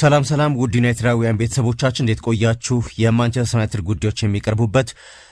ሰላም ሰላም ውድ ዩናይትዳውያን ቤተሰቦቻችን እንዴት ቆያችሁ? የማንቸስተር ዩናይትድ ጉዳዮች የሚቀርቡበት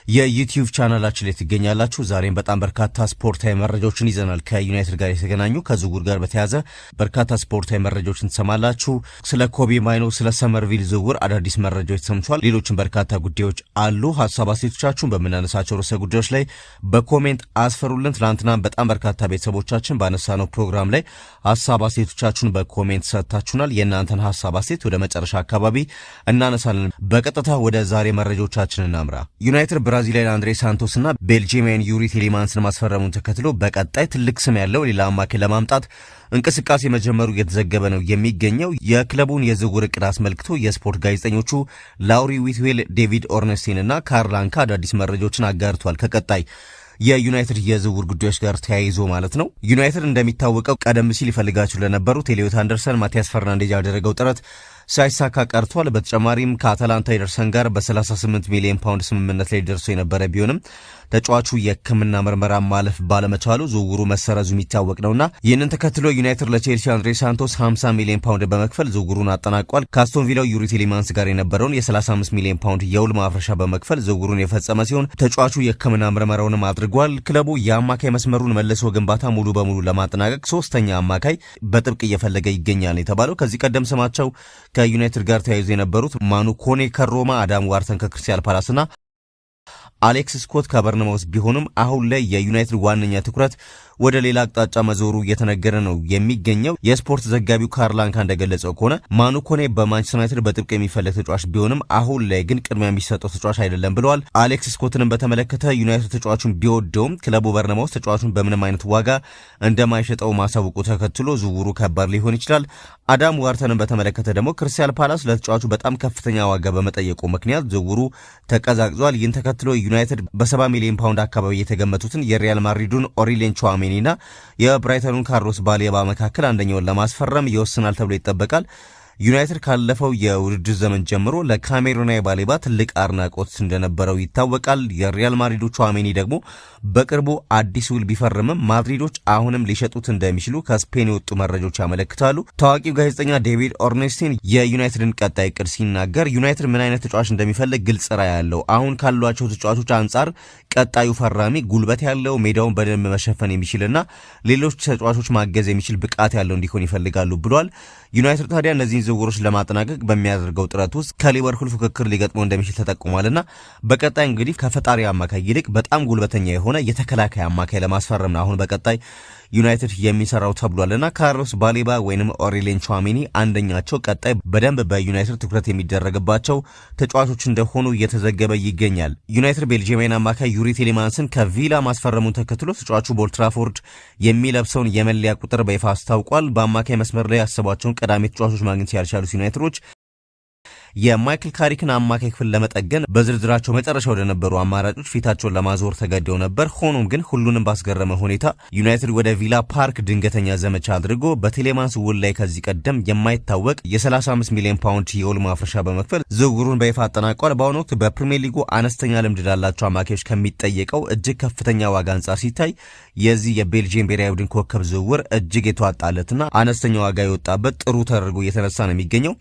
የዩቲዩብ ቻናላችን ላይ ትገኛላችሁ። ዛሬም በጣም በርካታ ስፖርታዊ መረጃዎችን ይዘናል። ከዩናይትድ ጋር የተገናኙ ከዝውውር ጋር በተያያዘ በርካታ ስፖርታዊ መረጃዎችን ትሰማላችሁ። ስለ ኮቢ ማይኖ፣ ስለ ሰመርቪል ዝውውር አዳዲስ መረጃዎች ተሰምቷል። ሌሎችም በርካታ ጉዳዮች አሉ። ሀሳብ አስተያየቶቻችሁን በምናነሳቸው ርዕሰ ጉዳዮች ላይ በኮሜንት አስፈሩልን። ትናንትና በጣም በርካታ ቤተሰቦቻችን ባነሳነው ፕሮግራም ላይ ሀሳብ አስተያየቶቻችሁን በኮሜንት ሰጥታችሁናል። የእናንተን ሀሳብ አስተያየት ወደ መጨረሻ አካባቢ እናነሳለን። በቀጥታ ወደ ዛሬ መረጃዎቻችን እናምራ። ዩናይትድ ብራዚላዊ አንድሬ ሳንቶስ እና ቤልጂየማዊን ዩሪ ቴሌማንስን ማስፈረሙን ተከትሎ በቀጣይ ትልቅ ስም ያለው ሌላ አማካይ ለማምጣት እንቅስቃሴ መጀመሩ እየተዘገበ ነው የሚገኘው። የክለቡን የዝውውር እቅድ አስመልክቶ የስፖርት ጋዜጠኞቹ ላውሪ ዊትዌል፣ ዴቪድ ኦርነስቲን እና ካርል አንካ አዳዲስ መረጃዎችን አጋርቷል። ከቀጣይ የዩናይትድ የዝውውር ጉዳዮች ጋር ተያይዞ ማለት ነው። ዩናይትድ እንደሚታወቀው ቀደም ሲል ይፈልጋቸው ለነበሩት ኤሊዮት አንደርሰን፣ ማቲያስ ፈርናንዴዝ ያደረገው ጥረት ሳይሳካ ቀርቷል። በተጨማሪም ከአታላንታ ኤደርሰን ጋር በ38 ሚሊዮን ፓውንድ ስምምነት ላይ ደርሶ የነበረ ቢሆንም ተጫዋቹ የሕክምና ምርመራ ማለፍ ባለመቻሉ ዝውውሩ መሰረዙ የሚታወቅ ነውና ይህንን ተከትሎ ዩናይትድ ለቼልሲ አንድሬ ሳንቶስ 50 ሚሊዮን ፓውንድ በመክፈል ዝውውሩን አጠናቋል። ከአስቶን ቪላው ዩሪ ቴሌማንስ ጋር የነበረውን የ35 ሚሊዮን ፓውንድ የውል ማፍረሻ በመክፈል ዝውውሩን የፈጸመ ሲሆን ተጫዋቹ የሕክምና ምርመራውንም አድርጓል። ክለቡ የአማካይ መስመሩን መልሶ ግንባታ ሙሉ በሙሉ ለማጠናቀቅ ሶስተኛ አማካይ በጥብቅ እየፈለገ ይገኛል የተባለው ከዚህ ቀደም ስማቸው ከዩናይትድ ጋር ተያይዞ የነበሩት ማኑ ኮኔ ከሮማ፣ አዳም ዋርተን ከክሪስታል ፓላስና አሌክስ ስኮት ከበርንማውዝ ቢሆንም አሁን ላይ የዩናይትድ ዋነኛ ትኩረት ወደ ሌላ አቅጣጫ መዞሩ እየተነገረ ነው የሚገኘው። የስፖርት ዘጋቢው ካርል አንካ እንደገለጸው ከሆነ ማኑ ኮኔ በማንቸስተር ዩናይትድ በጥብቅ የሚፈለግ ተጫዋች ቢሆንም አሁን ላይ ግን ቅድሚያ የሚሰጠው ተጫዋች አይደለም ብለዋል። አሌክስ ስኮትንም በተመለከተ ዩናይትድ ተጫዋቹን ቢወደውም ክለቡ በርንማውዝ ተጫዋቹን በምንም አይነት ዋጋ እንደማይሸጠው ማሳወቁ ተከትሎ ዝውውሩ ከባድ ሊሆን ይችላል። አዳም ዋርተንን በተመለከተ ደግሞ ክሪስታል ፓላስ ለተጫዋቹ በጣም ከፍተኛ ዋጋ በመጠየቁ ምክንያት ዝውውሩ ተቀዛቅዟል። ይህን ተከትሎ ዩናይትድ በ70 ሚሊዮን ፓውንድ አካባቢ የተገመቱትን የሪያል ማድሪዱን ኦሪሌን ቹዋሜኒና የብራይተኑን ካርሎስ ባሌባ መካከል አንደኛውን ለማስፈረም ይወስናል ተብሎ ይጠበቃል። ዩናይትድ ካለፈው የውድድር ዘመን ጀምሮ ለካሜሩናዊ ባሌባ ትልቅ አድናቆት እንደነበረው ይታወቃል። የሪያል ማድሪዱ ቹዋሜኒ ደግሞ በቅርቡ አዲስ ውል ቢፈርምም ማድሪዶች አሁንም ሊሸጡት እንደሚችሉ ከስፔን የወጡ መረጃዎች ያመለክታሉ። ታዋቂው ጋዜጠኛ ዴቪድ ኦርኔስቲን የዩናይትድን ቀጣይ እቅድ ሲናገር ዩናይትድ ምን አይነት ተጫዋች እንደሚፈልግ ግልጽ ራዕይ ያለው፣ አሁን ካሏቸው ተጫዋቾች አንጻር ቀጣዩ ፈራሚ ጉልበት ያለው፣ ሜዳውን በደንብ መሸፈን የሚችልና ሌሎች ተጫዋቾች ማገዝ የሚችል ብቃት ያለው እንዲሆን ይፈልጋሉ ብሏል። ዩናይትድ ታዲያ እነዚህን ዝውውሮች ለማጠናቀቅ በሚያደርገው ጥረት ውስጥ ከሊቨርፑል ፉክክር ሊገጥመው እንደሚችል ተጠቁሟልና በቀጣይ እንግዲህ ከፈጣሪ አማካይ ይልቅ በጣም ጉልበተኛ የሆነ የተከላካይ አማካይ ለማስፈረም ነው አሁን በቀጣይ ዩናይትድ የሚሰራው ተብሏልና ካርሎስ ባሌባ ወይንም ኦሪሌን ቹዋሜኒ አንደኛቸው ቀጣይ በደንብ በዩናይትድ ትኩረት የሚደረግባቸው ተጫዋቾች እንደሆኑ እየተዘገበ ይገኛል። ዩናይትድ ቤልጂየማዊን አማካይ ዩሪ ቴሌማንስን ከቪላ ማስፈረሙን ተከትሎ ተጫዋቹ በኦልትራፎርድ የሚለብሰውን የመለያ ቁጥር በይፋ አስታውቋል። በአማካይ መስመር ላይ ያሰቧቸውን ቀዳሚ ተጫዋቾች ማግኘት ያልቻሉት ዩናይትዶች የማይክል ካሪክን አማካይ ክፍል ለመጠገን በዝርዝራቸው መጨረሻ ወደ ነበሩ አማራጮች ፊታቸውን ለማዞር ተገደው ነበር። ሆኖም ግን ሁሉንም ባስገረመ ሁኔታ ዩናይትድ ወደ ቪላ ፓርክ ድንገተኛ ዘመቻ አድርጎ በቴሌማንስ ውል ላይ ከዚህ ቀደም የማይታወቅ የ35 ሚሊዮን ፓውንድ የውል ማፍረሻ በመክፈል ዝውውሩን በይፋ አጠናቋል። በአሁኑ ወቅት በፕሪሚየር ሊጉ አነስተኛ ልምድ ላላቸው አማካዮች ከሚጠየቀው እጅግ ከፍተኛ ዋጋ አንጻር ሲታይ የዚህ የቤልጂየም ብሔራዊ ቡድን ኮከብ ዝውውር እጅግ የተዋጣለትና አነስተኛ ዋጋ የወጣበት ጥሩ ተደርጎ እየተነሳ ነው የሚገኘው።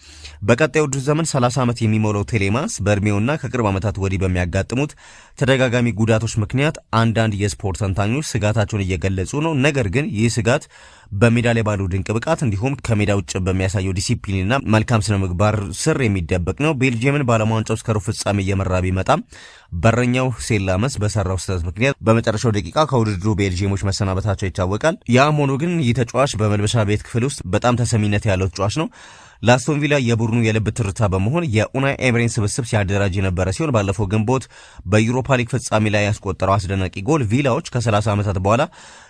በቀጣዩ ውድድር ዘመን 30 ዓመት የሚሞላው ቴሌማንስ በእድሜውና ከቅርብ ዓመታት ወዲህ በሚያጋጥሙት ተደጋጋሚ ጉዳቶች ምክንያት አንዳንድ የስፖርት ተንታኞች ስጋታቸውን እየገለጹ ነው። ነገር ግን ይህ ስጋት በሜዳ ላይ ባለው ድንቅ ብቃት እንዲሁም ከሜዳ ውጭ በሚያሳየው ዲሲፕሊንና መልካም ስነ ምግባር ስር የሚደበቅ ነው። ቤልጂየምን በዓለም ዋንጫው እስከ ሩብ ፍጻሜ እየመራ ቢመጣም በረኛው ሴላመስ በሰራው ስህተት ምክንያት በመጨረሻው ደቂቃ ከውድድሩ ቤልጂየሞች መሰናበታቸው ይታወቃል። ያም ሆኖ ግን ይህ ተጫዋች በመልበሻ ቤት ክፍል ውስጥ በጣም ተሰሚነት ያለው ተጫዋች ነው። ለአስቶን ቪላ የቡድኑ የልብ ትርታ በመሆን የኡናይ ኤምሬን ስብስብ ሲያደራጅ የነበረ ሲሆን ባለፈው ግንቦት በዩሮፓ ሊግ ፍጻሜ ላይ ያስቆጠረው አስደናቂ ጎል ቪላዎች ከ30 ዓመታት በኋላ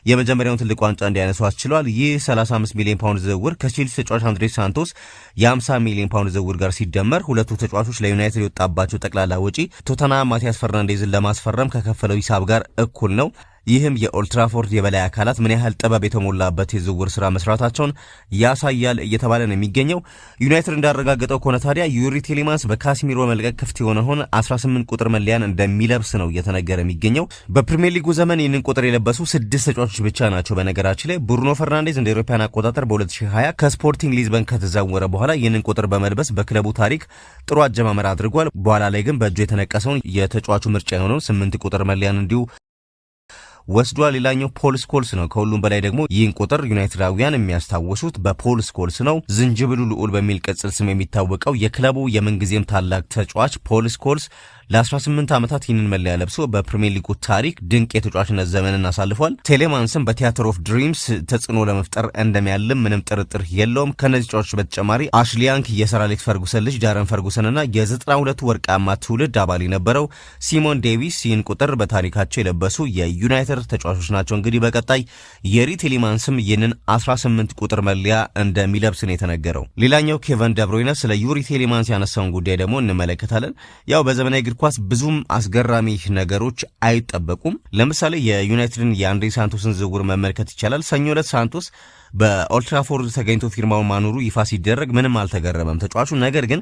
የመጀመሪያውን ትልቅ ዋንጫ እንዲያነሱ አስችሏል። ይህ 35 ሚሊዮን ፓውንድ ዝውውር ከቼልሲ ተጫዋች አንድሬ ሳንቶስ የ50 ሚሊዮን ፓውንድ ዝውውር ጋር ሲደመር ሁለቱ ተጫዋቾች ለዩናይትድ የወጣባቸው ጠቅላላ ወጪ ቶተንሃም ማቲያስ ፈርናንዴዝን ለማስፈረም ከከፈለው ሂሳብ ጋር እኩል ነው። ይህም የኦልድ ትራፎርድ የበላይ አካላት ምን ያህል ጥበብ የተሞላበት የዝውውር ስራ መስራታቸውን ያሳያል እየተባለ ነው የሚገኘው። ዩናይትድ እንዳረጋገጠው ከሆነ ታዲያ ዩሪ ቴሌማንስ በካሲሚሮ መልቀቅ ክፍት የሆነውን 18 ቁጥር መለያን እንደሚለብስ ነው እየተነገረ የሚገኘው። በፕሪሚየር ሊጉ ዘመን ይህንን ቁጥር የለበሱ 6 ተጫዋቾች ብቻ ናቸው። በነገራችን ላይ ብሩኖ ፈርናንዴዝ እንደ አውሮፓውያን አቆጣጠር በ2020 ከስፖርቲንግ ሊዝበን ከተዛወረ በኋላ ይህንን ቁጥር በመልበስ በክለቡ ታሪክ ጥሩ አጀማመር አድርጓል። በኋላ ላይ ግን በእጁ የተነቀሰውን የተጫዋቹ ምርጫ የሆነውን 8 ቁጥር መለያን እንዲሁ ወስዷል። ሌላኛው ፖል ስኮልስ ነው። ከሁሉም በላይ ደግሞ ይህን ቁጥር ዩናይትዳውያን የሚያስታውሱት በፖል ስኮልስ ነው። ዝንጅብሉ ልዑል በሚል ቅጽል ስም የሚታወቀው የክለቡ የምንጊዜም ታላቅ ተጫዋች ፖል ስኮልስ ለ18 ዓመታት ይህንን መለያ ለብሶ በፕሪሚየር ሊጉ ታሪክ ድንቅ የተጫዋችነት ዘመንን አሳልፏል። ቴሌማንስም በቲያትር ኦፍ ድሪምስ ተጽዕኖ ለመፍጠር እንደሚያልም ምንም ጥርጥር የለውም። ከነዚህ ተጫዋቾች በተጨማሪ አሽሊ ያንግ የሰር አሌክስ ፈርጉሰን ልጅ ዳረን ፈርጉሰንና የ92 ወርቃማ ትውልድ አባል የነበረው ሲሞን ዴቪስ ይህን ቁጥር በታሪካቸው የለበሱ የዩናይትድ ተጫዋቾች ናቸው። እንግዲህ በቀጣይ የሪ ቴሌማንስም ይህንን 18 ቁጥር መለያ እንደሚለብስ ነው የተነገረው። ሌላኛው ኬቨን ደብሮይነ ስለ ዩሪ ቴሌማንስ ያነሳውን ጉዳይ ደግሞ እንመለከታለን። ያው በዘመናዊ እግር ኳስ ብዙም አስገራሚ ነገሮች አይጠበቁም። ለምሳሌ የዩናይትድን የአንድሬ ሳንቶስን ዝውውር መመልከት ይቻላል። ሰኞ ዕለት ሳንቶስ በኦልድ ትራፎርድ ተገኝቶ ፊርማውን ማኖሩ ይፋ ሲደረግ ምንም አልተገረመም ተጫዋቹ። ነገር ግን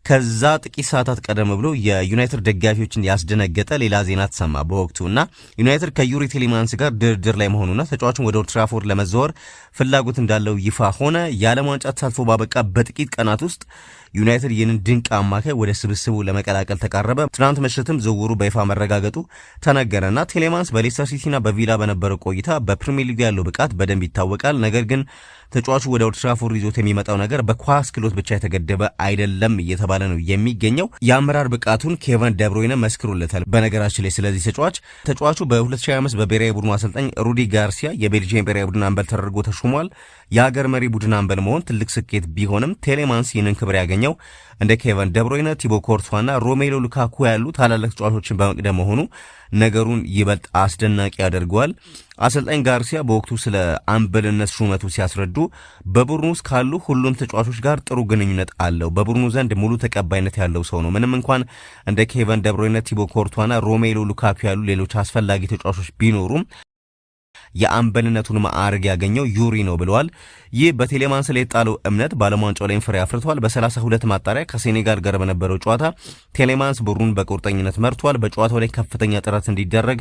ከዛ ጥቂት ሰዓታት ቀደም ብሎ የዩናይትድ ደጋፊዎችን ያስደነገጠ ሌላ ዜና ተሰማ በወቅቱና ዩናይትድ ከዩሪ ቴሌማንስ ጋር ድርድር ላይ መሆኑና ተጫዋቹን ወደ ኦልድ ትራፎርድ ለመዘዋወር ፍላጎት እንዳለው ይፋ ሆነ። የዓለም ዋንጫ ተሳትፎ ባበቃ በጥቂት ቀናት ውስጥ ዩናይትድ ይህንን ድንቅ አማካይ ወደ ስብስቡ ለመቀላቀል ተቃረበ። ትናንት ምሽትም ዝውውሩ በይፋ መረጋገጡ ተነገረና ቴሌማንስ በሌስተር ሲቲና በቪላ በነበረው ቆይታ በፕሪሚየር ሊግ ያለው ብቃት በደንብ ይታወቃል። ነገር ግን ተጫዋቹ ወደ ኦልድ ትራፎርድ ይዞት የሚመጣው ነገር በኳስ ክሎት ብቻ የተገደበ አይደለም እየተባለ ነው የሚገኘው። የአመራር ብቃቱን ኬቨን ደብሮይነ መስክሮለታል። በነገራችን ላይ ስለዚህ ተጫዋቹ በ2025 በብሔራዊ ቡድኑ አሰልጣኝ ሩዲ ጋርሲያ የቤልጂየም ብሔራዊ ቡድን አምበል ተደርጎ ተሾሟል። የሀገር መሪ ቡድን አምበል መሆን ትልቅ ስኬት ቢሆንም ቴሌማንስ ይህንን ክብር ያገኘው እንደ ኬቨን ደብሮይነ፣ ቲቦ ኮርቷና ሮሜሎ ሉካኩ ያሉ ታላላቅ ተጫዋቾችን በመቅደም መሆኑ ነገሩን ይበልጥ አስደናቂ ያደርገዋል። አሰልጣኝ ጋርሲያ በወቅቱ ስለ አምበልነት ሹመቱ ሲያስረዱ በቡድኑ ውስጥ ካሉ ሁሉም ተጫዋቾች ጋር ጥሩ ግንኙነት አለው። በቡድኑ ዘንድ ሙሉ ተቀባይነት ያለው ሰው ነው። ምንም እንኳን እንደ ኬቨን ደብሮይነ፣ ቲቦ ኮርቷና ሮሜሎ ሉካኩ ያሉ ሌሎች አስፈላጊ ተጫዋቾች ቢኖሩም የአምበልነቱን ማዕረግ ያገኘው ዩሪ ነው ብለዋል። ይህ በቴሌማንስ ላይ የጣለው እምነት በዓለም ዋንጫው ላይ ፍሬ አፍርቷል። በ32 ማጣሪያ ከሴኔጋል ጋር በነበረው ጨዋታ ቴሌማንስ ቡድኑን በቁርጠኝነት መርቷል። በጨዋታው ላይ ከፍተኛ ጥረት እንዲደረግ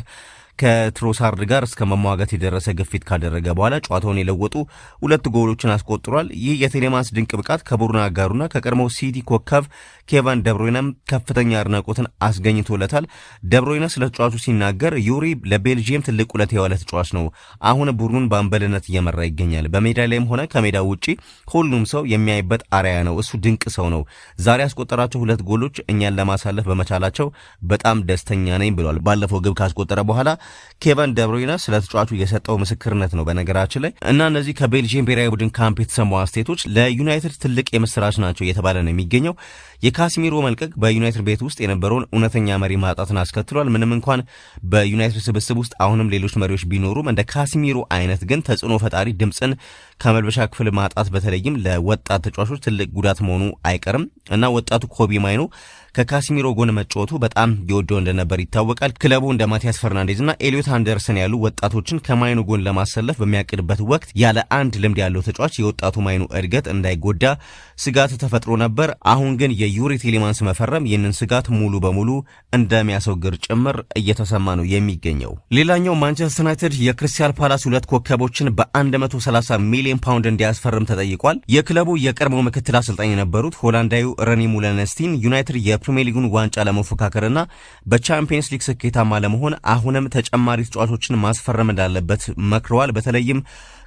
ከትሮሳርድ ጋር እስከ መሟገት የደረሰ ግፊት ካደረገ በኋላ ጨዋታውን የለወጡ 2 ጎሎችን አስቆጥሯል። ይህ የቴሌማንስ ድንቅ ብቃት ከቡድኑ አጋሩና ከቀድሞው ሲቲ ኮከብ ኬቨን ደብሮይነም ከፍተኛ አድናቆትን አስገኝቶለታል። ደብሮይነ ስለ ተጫዋቹ ሲናገር ዩሪ ለቤልጂየም ትልቅ ውለታ የዋለ ተጫዋች ነው። አሁን ቡድኑን በአምበልነት እየመራ ይገኛል። በሜዳ ላይም ሆነ ከሜዳ ውጪ ሁሉም ሰው የሚያይበት አርአያ ነው። እሱ ድንቅ ሰው ነው። ዛሬ ያስቆጠራቸው 2 ጎሎች እኛን ለማሳለፍ በመቻላቸው በጣም ደስተኛ ነኝ ብሏል። ባለፈው ግብ ካስቆጠረ በኋላ ኬቨን ደብሮይነ ስለ ተጫዋቹ የሰጠው ምስክርነት ነው በነገራችን ላይ እና እነዚህ ከቤልጂየም ብሔራዊ ቡድን ካምፕ የተሰሙ አስተያየቶች ለዩናይትድ ትልቅ የምስራች ናቸው እየተባለ ነው የሚገኘው። የካሲሚሮ መልቀቅ በዩናይትድ ቤት ውስጥ የነበረውን እውነተኛ መሪ ማጣትን አስከትሏል። ምንም እንኳን በዩናይትድ ስብስብ ውስጥ አሁንም ሌሎች መሪዎች ቢኖሩም እንደ ካሲሚሮ አይነት ግን ተጽዕኖ ፈጣሪ ድምፅን ከመልበሻ ክፍል ማጣት በተለይም ለወጣት ተጫዋቾች ትልቅ ጉዳት መሆኑ አይቀርም እና ወጣቱ ኮቢ ማይኖ ከካሲሚሮ ጎን መጫወቱ በጣም ይወደው እንደነበር ይታወቃል። ክለቡ እንደ ማቲያስ ፈርናንዴዝ እና ኤሊዮት አንደርሰን ያሉ ወጣቶችን ከማይኖ ጎን ለማሰለፍ በሚያቅድበት ወቅት ያለ አንድ ልምድ ያለው ተጫዋች የወጣቱ ማይኖ እድገት እንዳይጎዳ ስጋት ተፈጥሮ ነበር። አሁን ግን የዩሪ ቴሌማንስ መፈረም ይህንን ስጋት ሙሉ በሙሉ እንደሚያስወግድ ጭምር እየተሰማ ነው የሚገኘው። ሌላኛው ማንቸስተር ዩናይትድ የክሪስታል ፓላስ 2 ኮከቦችን በ130 ሚሊዮን ፓውንድ እንዲያስፈርም ተጠይቋል። የክለቡ የቀድሞ ምክትል አሰልጣኝ የነበሩት ሆላንዳዊው ረኒ ሙለነስቲን ዩናይትድ የፕሪሚየር ሊጉን ዋንጫ ለመፎካከርና በቻምፒየንስ ሊግ ስኬታማ ለመሆን አሁንም ተጨማሪ ተጫዋቾችን ማስፈረም እንዳለበት መክረዋል። በተለይም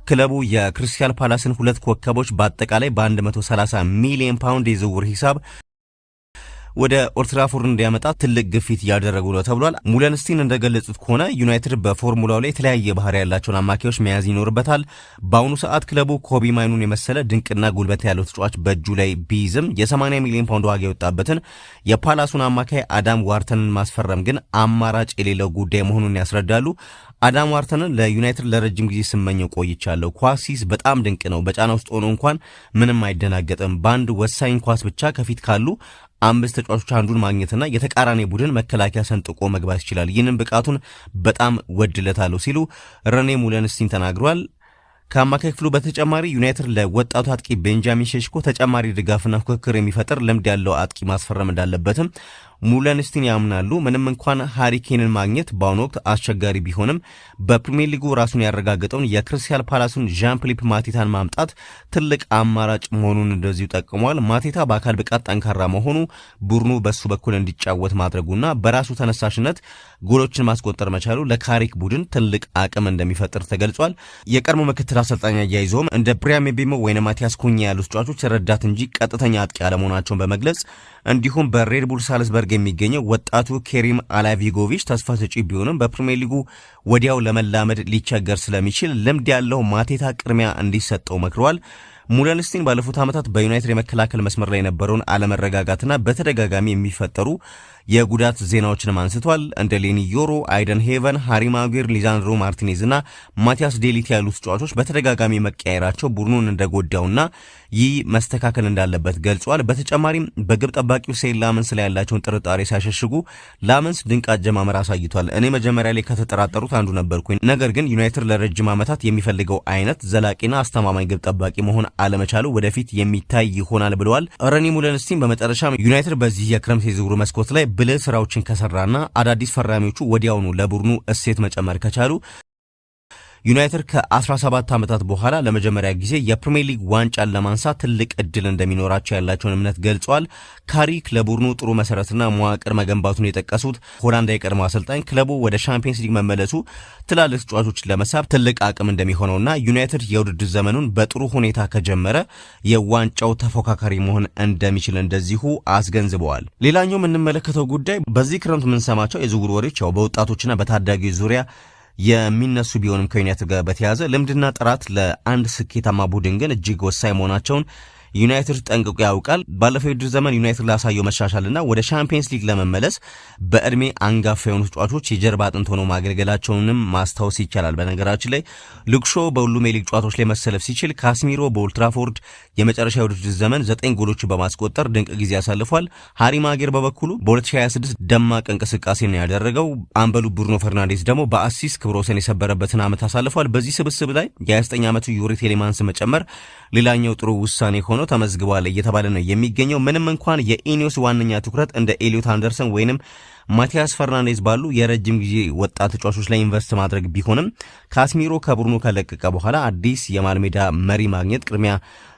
ክለቡ የክሪስታል ፓላስን 2 ኮከቦች በአጠቃላይ በ130 ሚሊዮን ፓውንድ የዝውውር ሂሳብ ወደ ኦልድ ትራፎርድ እንዲያመጣ ትልቅ ግፊት እያደረጉ ነው ተብሏል። ሙለንስቲን እንደገለጹት ከሆነ ዩናይትድ በፎርሙላው ላይ የተለያየ ባህሪ ያላቸውን አማካዮች መያዝ ይኖርበታል። በአሁኑ ሰዓት ክለቡ ኮቢ ማይኑን የመሰለ ድንቅና ጉልበት ያለው ተጫዋች በእጁ ላይ ቢይዝም የ80 ሚሊዮን ፓውንድ ዋጋ የወጣበትን የፓላሱን አማካይ አዳም ዋርተንን ማስፈረም ግን አማራጭ የሌለው ጉዳይ መሆኑን ያስረዳሉ። አዳም ዋርተንን ለዩናይትድ ለረጅም ጊዜ ስመኘው ቆይቻለሁ። ኳሲስ በጣም ድንቅ ነው። በጫና ውስጥ ሆኖ እንኳን ምንም አይደናገጥም። በአንድ ወሳኝ ኳስ ብቻ ከፊት ካሉ 5 ተጫዋቾች አንዱን ማግኘትና የተቃራኒ ቡድን መከላከያ ሰንጥቆ መግባት ይችላል። ይህንን ብቃቱን በጣም ወድለታለሁ ሲሉ ረኔ ሙለንስቲን ተናግሯል። ከአማካይ ክፍሉ በተጨማሪ ዩናይትድ ለወጣቱ አጥቂ ቤንጃሚን ሼሽኮ ተጨማሪ ድጋፍና ፉክክር የሚፈጥር ልምድ ያለው አጥቂ ማስፈረም እንዳለበትም ሙለንስቲን ያምናሉ። ምንም እንኳን ሃሪኬንን ማግኘት በአሁኑ ወቅት አስቸጋሪ ቢሆንም በፕሪሚየር ሊጉ ራሱን ያረጋገጠውን የክሪስታል ፓላሱን ዣን ፊሊፕ ማቴታን ማምጣት ትልቅ አማራጭ መሆኑን እንደዚሁ ጠቅሟል። ማቴታ በአካል ብቃት ጠንካራ መሆኑ ቡድኑ በሱ በኩል እንዲጫወት ማድረጉና በራሱ ተነሳሽነት ጎሎችን ማስቆጠር መቻሉ ለካሪክ ቡድን ትልቅ አቅም እንደሚፈጥር ተገልጿል። የቀድሞ ምክትል አሰልጣኝ አያይዘውም እንደ ብሪያን ምቤሞ ወይም ማቲያስ ኩኛ ያሉ ተጫዋቾች ረዳት እንጂ ቀጥተኛ አጥቂ አለመሆናቸውን በመግለጽ እንዲሁም በሬድቡል ሳልስበርግ የሚገኘው ወጣቱ ኬሪም አላቪጎቪች ተስፋ ሰጪ ቢሆንም በፕሪሚየር ሊጉ ወዲያው ለመላመድ ሊቸገር ስለሚችል ልምድ ያለው ማቴታ ቅድሚያ እንዲሰጠው መክረዋል። ሙለንስቲን ባለፉት ዓመታት በዩናይትድ የመከላከል መስመር ላይ የነበረውን አለመረጋጋትና በተደጋጋሚ የሚፈጠሩ የጉዳት ዜናዎችንም አንስቷል። እንደ ሌኒ ዮሮ፣ አይደን ሄቨን፣ ሃሪ ማጉዌር፣ ሊዛንድሮ ማርቲኔዝ እና ማቲያስ ዴሊት ያሉ ተጫዋቾች በተደጋጋሚ መቀየራቸው ቡድኑን እንደጎዳውና ይህ መስተካከል እንዳለበት ገልጿል። በተጨማሪም በግብ ጠባቂው ሴን ላመንስ ላይ ያላቸውን ጥርጣሬ ሲያሸሽጉ ላመንስ ድንቅ አጀማመር አሳይቷል። እኔ መጀመሪያ ላይ ከተጠራጠሩት አንዱ ነበርኩኝ። ነገር ግን ዩናይትድ ለረጅም ዓመታት የሚፈልገው አይነት ዘላቂና አስተማማኝ ግብ ጠባቂ መሆን አለመቻሉ ወደፊት የሚታይ ይሆናል ብለዋል። ረኒ ሙለንስቲን በመጨረሻም ዩናይትድ በዚህ የክረምት የዝውውር መስኮት ላይ ብልህ ስራዎችን ከሰራና አዳዲስ ፈራሚዎቹ ወዲያውኑ ለቡድኑ እሴት መጨመር ከቻሉ ዩናይትድ ከ17 ዓመታት በኋላ ለመጀመሪያ ጊዜ የፕሪሚየር ሊግ ዋንጫን ለማንሳት ትልቅ እድል እንደሚኖራቸው ያላቸውን እምነት ገልጿል። ካሪክ ለቡድኑ ጥሩ መሰረትና መዋቅር መገንባቱን የጠቀሱት ሆላንዳ የቀድሞ አሰልጣኝ ክለቡ ወደ ሻምፒየንስ ሊግ መመለሱ ትላልቅ ተጫዋቾችን ለመሳብ ትልቅ አቅም እንደሚሆነውና ዩናይትድ የውድድር ዘመኑን በጥሩ ሁኔታ ከጀመረ የዋንጫው ተፎካካሪ መሆን እንደሚችል እንደዚሁ አስገንዝበዋል። ሌላኛው የምንመለከተው ጉዳይ በዚህ ክረምት የምንሰማቸው የዝውውር ወሬዎች በወጣቶችና በታዳጊዎች ዙሪያ የሚነሱ ቢሆንም ከዩናይትድ ጋር በተያዘ ልምድና ጥራት ለአንድ ስኬታማ ቡድን ግን እጅግ ወሳኝ መሆናቸውን ዩናይትድ ጠንቅቆ ያውቃል። ባለፈው የውድድር ዘመን ዩናይትድ ላሳየው መሻሻልና ወደ ሻምፒየንስ ሊግ ለመመለስ በእድሜ አንጋፋ የሆኑ ተጫዋቾች የጀርባ አጥንት ሆነው ማገልገላቸውንም ማስታወስ ይቻላል። በነገራችን ላይ ሉክሾ በሁሉም የሊግ ጨዋታዎች ላይ መሰለፍ ሲችል፣ ካስሚሮ በኦልትራፎርድ የመጨረሻ የውድድር ዘመን 9 ጎሎችን በማስቆጠር ድንቅ ጊዜ ያሳልፏል። ሃሪ ማጌር በበኩሉ በ2026 ደማቅ እንቅስቃሴ ነው ያደረገው። አምበሉ ብሩኖ ፈርናንዴስ ደግሞ በአሲስት ክብረ ወሰን የሰበረበትን ዓመት አሳልፏል። በዚህ ስብስብ ላይ የ29 ዓመቱ ዩሪ ቴሌማንስ መጨመር ሌላኛው ጥሩ ውሳኔ ሆኖ ተመዝግቧል እየተባለ ነው የሚገኘው። ምንም እንኳን የኢኒዮስ ዋነኛ ትኩረት እንደ ኤሊዮት አንደርሰን ወይንም ማቲያስ ፈርናንዴዝ ባሉ የረጅም ጊዜ ወጣት ተጫዋቾች ላይ ኢንቨስት ማድረግ ቢሆንም ካስሚሮ ከቡድኑ ከለቀቀ በኋላ አዲስ የማልሜዳ መሪ ማግኘት ቅድሚያ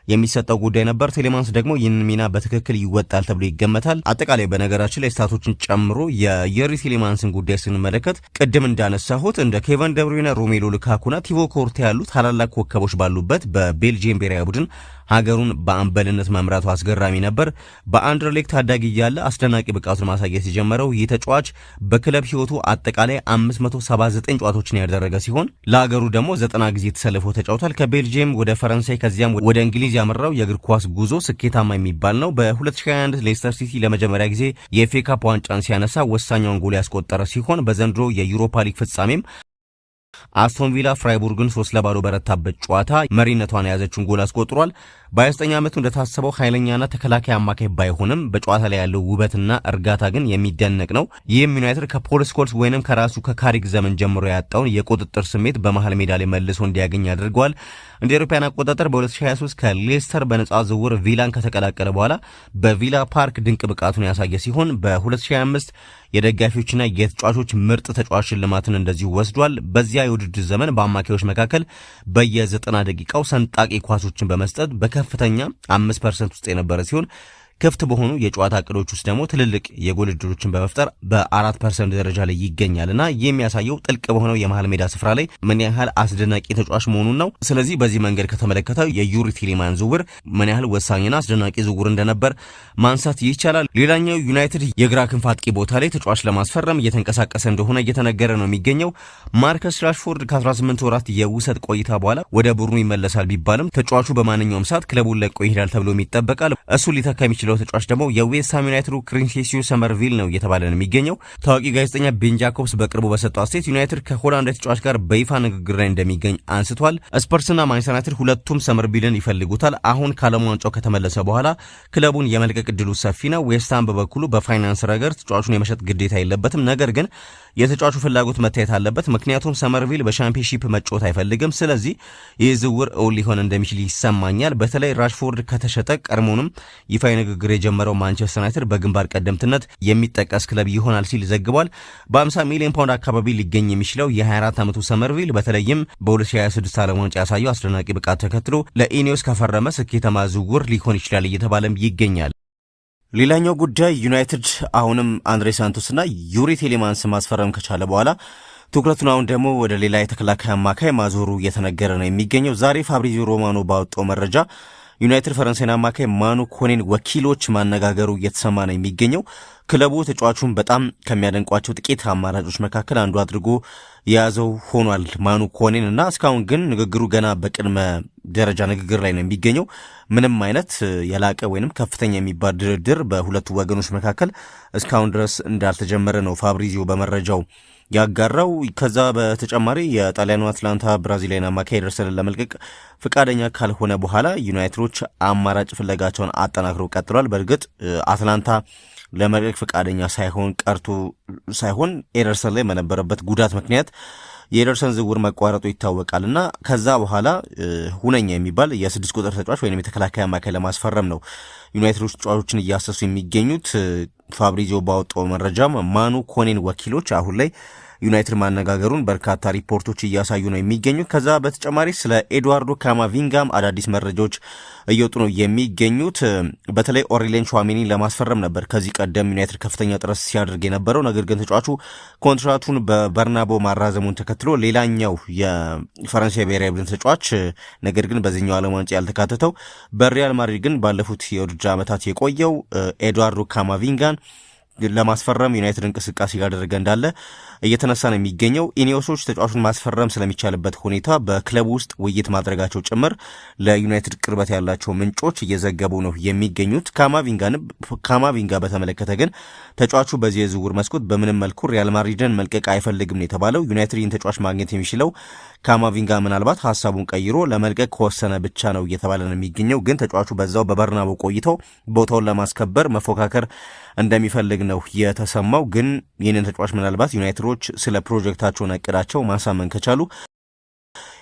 የሚሰጠው ጉዳይ ነበር። ቴሌማንስ ደግሞ ይህን ሚና በትክክል ይወጣል ተብሎ ይገመታል። አጠቃላይ በነገራችን ላይ ስታቶችን ጨምሮ የዩሪ ቴሌማንስን ጉዳይ ስንመለከት ቅድም እንዳነሳሁት እንደ ኬቨን ደብሩይነ፣ ሮሜሎ ሉካኩና ቲቦ ኮርቴ ያሉት ታላላቅ ኮከቦች ባሉበት በቤልጂየም ብሔራዊ ቡድን ሀገሩን በአምበልነት መምራቱ አስገራሚ ነበር። በአንደርሌክት ታዳጊ እያለ አስደናቂ ብቃቱን ማሳየት የጀመረው ይህ ተጫዋች በክለብ ሕይወቱ አጠቃላይ 579 ጨዋታዎችን ያደረገ ሲሆን ለሀገሩ ደግሞ 90 ጊዜ ተሰልፎ ተጫውቷል። ከቤልጂየም ወደ ፈረንሳይ ከዚያም ወደ እንግሊዝ ያመራው የእግር ኳስ ጉዞ ስኬታማ የሚባል ነው። በ2021 ሌስተር ሲቲ ለመጀመሪያ ጊዜ የኤፍኤ ካፕ ዋንጫን ሲያነሳ ወሳኛውን ጎል ያስቆጠረ ሲሆን በዘንድሮ የዩሮፓ ሊግ ፍጻሜም አስቶን ቪላ ፍራይቡርግን 3-0 በረታበት ጨዋታ መሪነቷን የያዘችውን ጎል አስቆጥሯል። በ29 ዓመቱ እንደታሰበው ኃይለኛና ተከላካይ አማካይ ባይሆንም በጨዋታ ላይ ያለው ውበትና እርጋታ ግን የሚደነቅ ነው። ይህም ዩናይትድ ከፖል ስኮልስ ወይንም ከራሱ ከካሪክ ዘመን ጀምሮ ያጣውን የቁጥጥር ስሜት በመሃል ሜዳ ላይ መልሶ እንዲያገኝ አድርገዋል። እንደ አውሮፓውያን አቆጣጠር በ2023 ከሌስተር በነጻ ዝውውር ቪላን ከተቀላቀለ በኋላ በቪላ ፓርክ ድንቅ ብቃቱን ያሳየ ሲሆን በ2025 የደጋፊዎችና የተጫዋቾች ምርጥ ተጫዋች ሽልማትን እንደዚሁ ወስዷል። በዚያ የውድድር ዘመን በአማካዮች መካከል በየ90 ደቂቃው ሰንጣቂ ኳሶችን በመስጠት በከፍተኛ 5% ውስጥ የነበረ ሲሆን ክፍት በሆኑ የጨዋታ እቅዶች ውስጥ ደግሞ ትልልቅ የጎል ዕድሎችን በመፍጠር በ4% ደረጃ ላይ ይገኛልና የሚያሳየው ጥልቅ በሆነው የመሃል ሜዳ ስፍራ ላይ ምን ያህል አስደናቂ ተጫዋች መሆኑን ነው። ስለዚህ በዚህ መንገድ ከተመለከተው የዩሪ ቴሌማን ዝውውር ምን ያህል ወሳኝና አስደናቂ ዝውውር እንደነበር ማንሳት ይቻላል። ሌላኛው ዩናይትድ የግራ ክንፍ አጥቂ ቦታ ላይ ተጫዋች ለማስፈረም እየተንቀሳቀሰ እንደሆነ እየተነገረ ነው የሚገኘው። ማርከስ ራሽፎርድ ከ18 ወራት የውሰት ቆይታ በኋላ ወደ ቡድኑ ይመለሳል ቢባልም ተጫዋቹ በማንኛውም ሰዓት ክለቡን ለቆ ይሄዳል ተብሎ ይጠበቃል። እሱ ሊተካ የሚችለው ተጫዋች ደግሞ የዌስትሃም ዩናይትዱ ክሪስቲያን ሰመርቪል ነው እየተባለ ነው የሚገኘው። ታዋቂ ጋዜጠኛ ቤን ጃኮብስ በቅርቡ በሰጠው አስተያየት ዩናይትድ ከሆላንድ ተጫዋች ጋር በይፋ ንግግር ላይ እንደሚገኝ አንስቷል። ስፐርስና ማንቸስተር ዩናይትድ ሁለቱም ሰመርቪልን ይፈልጉታል። አሁን ከዓለም ዋንጫው ከተመለሰ በኋላ ክለቡን የመልቀቅ ዕድሉ ሰፊ ነው። ዌስትሃም በበኩሉ በፋይናንስ ረገድ ተጫዋቹን የመሸጥ ግዴታ የለበትም። ነገር ግን የተጫዋቹ ፍላጎት መታየት አለበት። ምክንያቱም ሰመርቪል በሻምፒዮንሺፕ መጫወት አይፈልግም። ስለዚህ ይህ ዝውውር እውን ሊሆን እንደሚችል ይሰማኛል። በተለይ ራሽፎርድ ከተሸጠ ቀድሞውንም ይፋዊ ንግግር የጀመረው ማንቸስተር ዩናይትድ በግንባር ቀደምትነት የሚጠቀስ ክለብ ይሆናል ሲል ዘግቧል። በ50 ሚሊዮን ፓውንድ አካባቢ ሊገኝ የሚችለው የ24 ዓመቱ ሰመርቪል በተለይም በ2026 ዓለም ዋንጫ ያሳየው አስደናቂ ብቃት ተከትሎ ለኢኒዮስ ከፈረመ ስኬታማ ዝውውር ሊሆን ይችላል እየተባለም ይገኛል። ሌላኛው ጉዳይ ዩናይትድ አሁንም አንድሬ ሳንቶስና ዩሪ ቴሌማንስ ማስፈረም ከቻለ በኋላ ትኩረቱን አሁን ደግሞ ወደ ሌላ የተከላካይ አማካይ ማዞሩ እየተነገረ ነው የሚገኘው። ዛሬ ፋብሪዚዮ ሮማኖ ባወጣው መረጃ ዩናይትድ ፈረንሳይን አማካይ ማኑ ኮኔን ወኪሎች ማነጋገሩ እየተሰማ ነው የሚገኘው። ክለቡ ተጫዋቹን በጣም ከሚያደንቋቸው ጥቂት አማራጮች መካከል አንዱ አድርጎ የያዘው ሆኗል ማኑ ኮኔን እና እስካሁን ግን ንግግሩ ገና በቅድመ ደረጃ ንግግር ላይ ነው የሚገኘው። ምንም አይነት የላቀ ወይንም ከፍተኛ የሚባል ድርድር በሁለቱ ወገኖች መካከል እስካሁን ድረስ እንዳልተጀመረ ነው ፋብሪዚዮ በመረጃው ያጋራው። ከዛ በተጨማሪ የጣሊያኑ አትላንታ ብራዚሊያን አማካይ ኤደርሰንን ለመልቀቅ ፈቃደኛ ካልሆነ በኋላ ዩናይትዶች አማራጭ ፍለጋቸውን አጠናክረው ቀጥሏል። በእርግጥ አትላንታ ለመልቀቅ ፈቃደኛ ሳይሆን ኤደርሰን ላይ በነበረበት ጉዳት ምክንያት የኤደርሰን ዝውውር መቋረጡ ይታወቃልና ከዛ በኋላ ሁነኛ የሚባል የ6 ቁጥር ተጫዋች ወይም የተከላካይ አማካይ ለማስፈረም ነው ዩናይትዶች ተጫዋቾችን እያሰሱ የሚገኙት። ፋብሪዚዮ ባወጣው መረጃም ማኑ ኮኔን ወኪሎች አሁን ላይ ዩናይትድ ማነጋገሩን በርካታ ሪፖርቶች እያሳዩ ነው የሚገኙት። ከዛ በተጨማሪ ስለ ኤድዋርዶ ካማቪንጋም አዳዲስ መረጃዎች እየወጡ ነው የሚገኙት። በተለይ ኦሪሌን ቹዋሜኒን ለማስፈረም ነበር ከዚህ ቀደም ዩናይትድ ከፍተኛ ጥረት ሲያደርግ የነበረው። ነገር ግን ተጫዋቹ ኮንትራቱን በበርናቦ ማራዘሙን ተከትሎ ሌላኛው የፈረንሳይ ብሔራዊ ቡድን ተጫዋች ነገር ግን በዚህኛው ዓለም ዋንጫ ያልተካተተው በሪያል ማድሪድ ግን ባለፉት የውድድር ዓመታት የቆየው ኤድዋርዶ ካማቪንጋን ለማስፈረም ዩናይትድ እንቅስቃሴ ያደረገ እንዳለ እየተነሳ ነው የሚገኘው። ኢኒዮሶች ተጫዋቹን ማስፈረም ስለሚቻልበት ሁኔታ በክለቡ ውስጥ ውይይት ማድረጋቸው ጭምር ለዩናይትድ ቅርበት ያላቸው ምንጮች እየዘገቡ ነው የሚገኙት። ካማቪንጋ በተመለከተ ግን ተጫዋቹ በዚህ የዝውውር መስኮት በምንም መልኩ ሪያል ማድሪድን መልቀቅ አይፈልግም ነው የተባለው። ዩናይትድ ይህን ተጫዋች ማግኘት የሚችለው ካማቪንጋ ምናልባት ሀሳቡን ቀይሮ ለመልቀቅ ከወሰነ ብቻ ነው እየተባለ ነው የሚገኘው። ግን ተጫዋቹ በዛው በበርናቦ ቆይተው ቦታውን ለማስከበር መፎካከር እንደሚፈልግ ነው የተሰማው። ግን ይህንን ተጫዋች ምናልባት ዩናይትዶች ስለ ፕሮጀክታቸውን እቅዳቸው ማሳመን ከቻሉ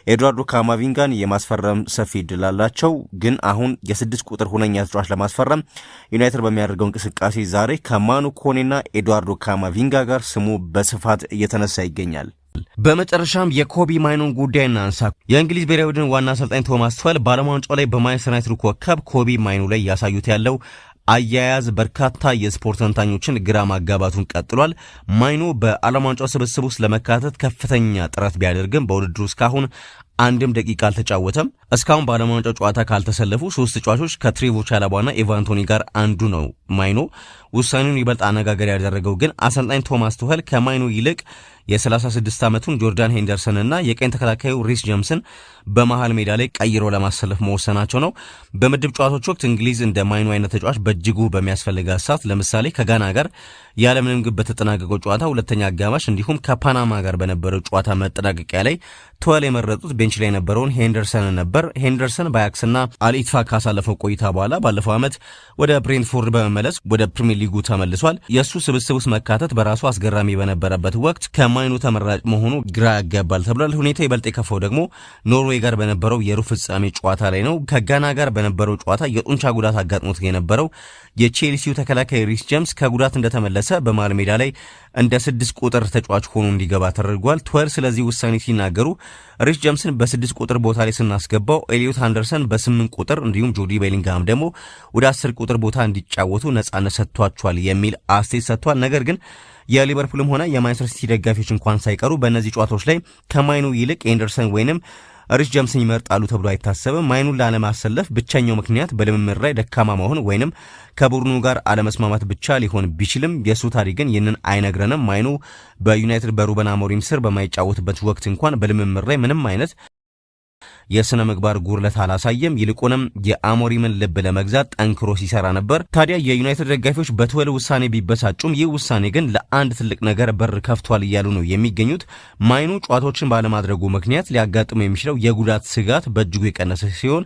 ኤድዋርዶ ካማቪንጋን የማስፈረም ሰፊ እድል አላቸው። ግን አሁን የ6 ቁጥር ሁነኛ ተጫዋች ለማስፈረም ዩናይትድ በሚያደርገው እንቅስቃሴ ዛሬ ከማኑ ኮኔና ኤድዋርዶ ካማቪንጋ ጋር ስሙ በስፋት እየተነሳ ይገኛል። በመጨረሻም የኮቢ ማይኑን ጉዳይ እናንሳ። የእንግሊዝ ብሔራዊ ቡድን ዋና አሰልጣኝ ቶማስ ቱኸል በዓለም ዋንጫው ላይ በማንቸስተር ዩናይትድ ኮከብ ኮቢ ማይኑ ላይ ያሳዩት ያለው አያያዝ በርካታ የስፖርት ተንታኞችን ግራ ማጋባቱን ቀጥሏል። ማይኑ በዓለም ዋንጫው ስብስብ ውስጥ ለመካተት ከፍተኛ ጥረት ቢያደርግም በውድድሩ እስካሁን አንድም ደቂቃ አልተጫወተም። እስካሁን በዓለም ዋንጫው ጨዋታ ካልተሰለፉ 3 ተጫዋቾች ከትሬቮ ቻላባና ኤቫን ቶኒ ጋር አንዱ ነው ማይኑ። ውሳኔውን ይበልጥ አነጋገር ያደረገው ግን አሰልጣኝ ቶማስ ቱኸል ከማይኑ ይልቅ የ36 ዓመቱን ጆርዳን ሄንደርሰንና የቀኝ ተከላካዩ ሪስ ጀምስን በመሃል ሜዳ ላይ ቀይሮ ለማሰለፍ መወሰናቸው ነው። በምድብ ጨዋታዎች ወቅት እንግሊዝ እንደ ማይኑ አይነት ተጫዋች በእጅጉ በሚያስፈልጋት ሰዓት ለምሳሌ ከጋና ጋር ያለምንም ግብ በተጠናቀቀው ጨዋታ ሁለተኛ አጋማሽ እንዲሁም ከፓናማ ጋር በነበረው ጨዋታ መጠናቀቂያ ላይ ቱኸል የመረጡት ቤንች ላይ የነበረውን ሄንደርሰን ነበር። ሄንደርሰን በአያክስና አልኢትፋ ካሳለፈው ቆይታ በኋላ ባለፈው ዓመት ወደ ብሬንትፎርድ በመመለስ ወደ ፕሪሚየር ሊጉ ተመልሷል። የእሱ ስብስብ ውስጥ መካተት በራሱ አስገራሚ በነበረበት ወቅት ከማይኑ ተመራጭ መሆኑ ግራ ያጋባል ተብሏል። ሁኔታ ይበልጥ የከፋው ደግሞ ኖርዌይ ጋር በነበረው የሩብ ፍጻሜ ጨዋታ ላይ ነው። ከጋና ጋር በነበረው ጨዋታ የጡንቻ ጉዳት አጋጥሞት የነበረው የቼልሲው ተከላካይ ሪስ ጀምስ ከጉዳት እንደተመለሰ በመሃል ሜዳ ላይ እንደ 6 ቁጥር ተጫዋች ሆኖ እንዲገባ ተደርጓል። ቱኸል ስለዚህ ውሳኔ ሲናገሩ ሪስ ጀምስን በ6 ቁጥር ቦታ ላይ ስናስገባው ኤሊዮት አንደርሰን በ8 ቁጥር እንዲሁም ጆዲ ቤሊንግሃም ደግሞ ወደ 10 ቁጥር ቦታ እንዲጫወቱ ነጻነት ሰጥቷቸዋል የሚል አስተያየት ሰጥቷል። ነገር ግን የሊቨርፑልም ሆነ የማንቸስተር ሲቲ ደጋፊዎች እንኳን ሳይቀሩ በእነዚህ ጨዋታዎች ላይ ከማይኑ ይልቅ ኤንደርሰን ወይንም ሪስ ጀምስን ይመርጣሉ ተብሎ አይታሰብም። ማይኑን ላለማሰለፍ ብቸኛው ምክንያት በልምምድ ላይ ደካማ መሆን ወይንም ከቡድኑ ጋር አለመስማማት ብቻ ሊሆን ቢችልም የሱ ታሪክ ግን ይህንን አይነግረንም። ማይኑ በዩናይትድ በሩበን አሞሪም ስር በማይጫወትበት ወቅት እንኳን በልምምድ ላይ ምንም አይነት የስነ ምግባር ጉድለት አላሳየም። ይልቁንም የአሞሪምን ልብ ለመግዛት ጠንክሮ ሲሰራ ነበር። ታዲያ የዩናይትድ ደጋፊዎች በትወል ውሳኔ ቢበሳጩም ይህ ውሳኔ ግን ለአንድ ትልቅ ነገር በር ከፍቷል እያሉ ነው የሚገኙት። ማይኑ ጨዋታዎችን ባለማድረጉ ምክንያት ሊያጋጥሙ የሚችለው የጉዳት ስጋት በእጅጉ የቀነሰ ሲሆን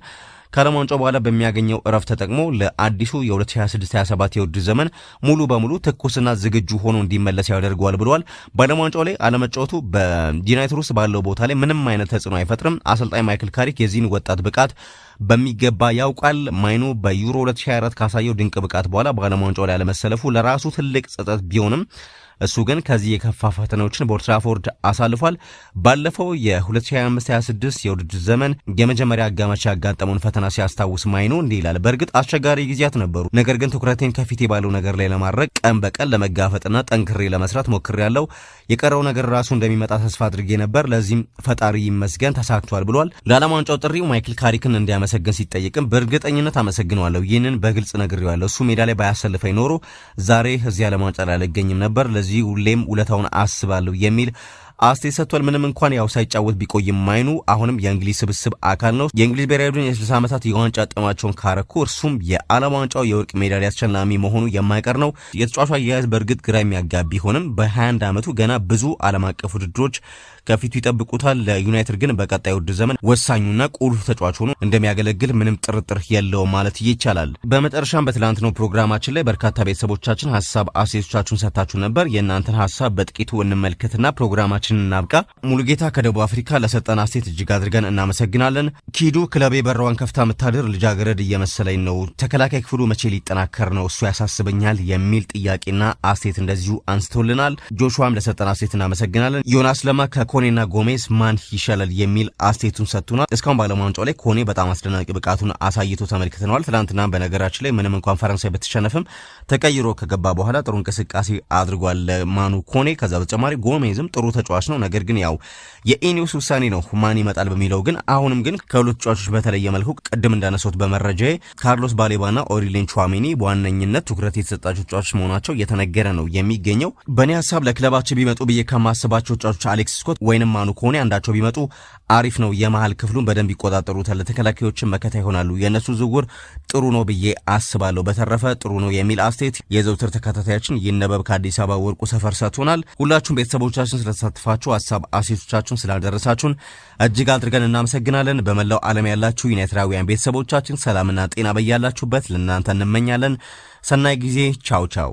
ከዓለም ዋንጫው በኋላ በሚያገኘው እረፍት ተጠቅሞ ለአዲሱ የ2026-27 የውድድር ዘመን ሙሉ በሙሉ ትኩስና ዝግጁ ሆኖ እንዲመለስ ያደርገዋል ብለዋል። በዓለም ዋንጫው ላይ አለመጫወቱ በዩናይትድ ውስጥ ባለው ቦታ ላይ ምንም አይነት ተጽዕኖ አይፈጥርም። አሰልጣኝ ማይክል ካሪክ የዚህን ወጣት ብቃት በሚገባ ያውቃል። ማይኑ በዩሮ 2024 ካሳየው ድንቅ ብቃት በኋላ በዓለም ዋንጫው ላይ አለመሰለፉ ለራሱ ትልቅ ጸጸት ቢሆንም እሱ ግን ከዚህ የከፋ ፈተናዎችን በኦልድ ትራፎርድ አሳልፏል። ባለፈው የ2025-26 የውድድር ዘመን የመጀመሪያ አጋማሽ ያጋጠመውን ፈተና ሲያስታውስ ማይኑ እንዲህ ይላል። በእርግጥ አስቸጋሪ ጊዜያት ነበሩ፣ ነገር ግን ትኩረቴን ከፊቴ ባለው ነገር ላይ ለማድረግ ቀን በቀን ለመጋፈጥና ጠንክሬ ለመስራት ሞክሬያለሁ። የቀረው ነገር ራሱ እንደሚመጣ ተስፋ አድርጌ ነበር። ለዚህም ፈጣሪ ይመስገን ተሳክቷል ብሏል። ለዓለም ዋንጫው ጥሪው ማይክል ካሪክን እንዲያመሰግን ሲጠይቅም በእርግጠኝነት አመሰግነዋለሁ። ይህንን በግልጽ ነግሬዋለሁ። እሱ ሜዳ ላይ ባያሰልፈኝ ኖሮ ዛሬ እዚህ ዓለም ዋንጫ ላይ አልገኝም ነበር። ለዚህ ሁሌም ውለታውን አስባለሁ የሚል አስተያየት ሰጥቷል። ምንም እንኳን ያው ሳይጫወት ቢቆይም ማይኑ አሁንም የእንግሊዝ ስብስብ አካል ነው። የእንግሊዝ ብሔራዊ ቡድን የ60 ዓመታት የዋንጫ ጥማቸውን ካረኩ እርሱም የዓለም ዋንጫው የወርቅ ሜዳሊያ አሸናፊ መሆኑ የማይቀር ነው። የተጫዋቹ አያያዝ በእርግጥ ግራ የሚያጋቢ ቢሆንም በ21 ዓመቱ ገና ብዙ ዓለም አቀፍ ውድድሮች ከፊቱ ይጠብቁታል። ለዩናይትድ ግን በቀጣይ ውድድር ዘመን ወሳኙና ቁልፍ ተጫዋች ሆኖ እንደሚያገለግል ምንም ጥርጥር የለውም ማለት ይቻላል። በመጨረሻም በትላንትናው ፕሮግራማችን ላይ በርካታ ቤተሰቦቻችን ሀሳብ አስተያየቶቻችሁን ሰጥታችሁ ነበር። የእናንተን ሀሳብ በጥቂቱ እንመልከትና ፕሮግራማችን እናብቃ። ሙሉጌታ ከደቡብ አፍሪካ ለሰጠን አስተያየት እጅግ አድርገን እናመሰግናለን። ኪዱ ክለቤ በራዋን ከፍታ ምታድር ልጃገረድ እየመሰለኝ ነው። ተከላካይ ክፍሉ መቼ ሊጠናከር ነው? እሱ ያሳስበኛል የሚል ጥያቄና አስተያየት እንደዚሁ አንስቶልናል። ጆሹዋም ለሰጠን አስተያየት እናመሰግናለን። ዮናስ ለማ ኮኔና ጎሜዝ ማን ይሻላል የሚል አስተያየቱን ሰጥቶናል። እስካሁን በዓለም ዋንጫው ላይ ኮኔ በጣም አስደናቂ ብቃቱን አሳይቶ ተመልክተናል። ትናንትና በነገራችን ላይ ምንም እንኳን ፈረንሳይ ብትሸነፍም ተቀይሮ ከገባ በኋላ ጥሩ እንቅስቃሴ አድርጓል ማኑ ኮኔ። ከዛ በተጨማሪ ጎሜዝም ጥሩ ተጫዋች ነው። ነገር ግን ያው የኢኒውስ ውሳኔ ነው ማን ይመጣል በሚለው ግን አሁንም ግን ከሁለት ተጫዋቾች በተለየ መልኩ ቅድም እንዳነሳሁት በመረጃዬ ካርሎስ ባሌባና ኦሪሌን ቹዋሜኒ በዋነኝነት ትኩረት የተሰጣቸው ተጫዋቾች መሆናቸው እየተነገረ ነው የሚገኘው። በእኔ ሀሳብ ለክለባቸው ቢመጡ ብዬ ከማስባቸው ተጫዋቾች አሌክስ ስኮት ወይንም ማኑ ኮኔ አንዳቸው ቢመጡ አሪፍ ነው። የመሃል ክፍሉን በደንብ ይቆጣጠሩታል፣ ተከላካዮችን መከታ ይሆናሉ። የእነሱ ዝውውር ጥሩ ነው ብዬ አስባለሁ። በተረፈ ጥሩ ነው የሚል አስተያየት የዘውትር ተከታታያችን ይነበብ ከአዲስ አበባ ወርቁ ሰፈር ሰጥቶናል። ሁላችሁም ቤተሰቦቻችን ስለተሳትፋችሁ ሀሳብ አስተያየቶቻችሁን ስላልደረሳችሁን እጅግ አድርገን እናመሰግናለን። በመላው ዓለም ያላችሁ ዩናይትዳውያን ቤተሰቦቻችን ሰላምና ጤና በያላችሁበት ለእናንተ እንመኛለን። ሰናይ ጊዜ። ቻው ቻው።